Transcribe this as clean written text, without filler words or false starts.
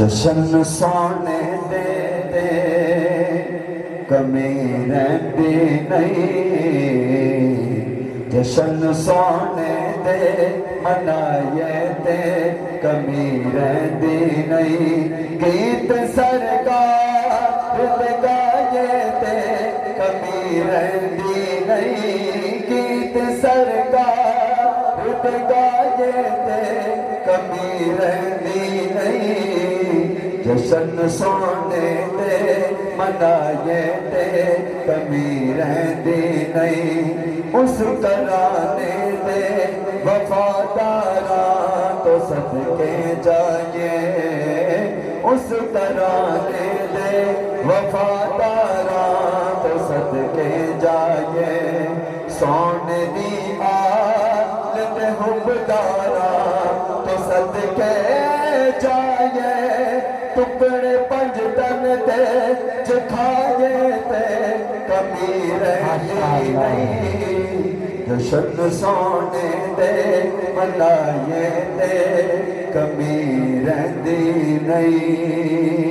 जशन सोने दे दे कमी रहती नहीं, जशन सोने दे मनाए ते कमी रहती नहीं। गीत सरकार गाए ते कमी रहती नहीं, गीत सरकार गाए ते कमी रहती नहीं। जशन सोने दे मनाए ते कमी रहती नहीं। उस कराने दे वफादारा तो सदके जाए, उस कराने दे वफादारा तो सदके जाए। सोने दी आलत हुबदारा तो सदके जाए। टुकड़े पंज तन दे चखाए ते कमी रहती नहीं। जशन सोने दे मनाए ते कमी रहती नहीं।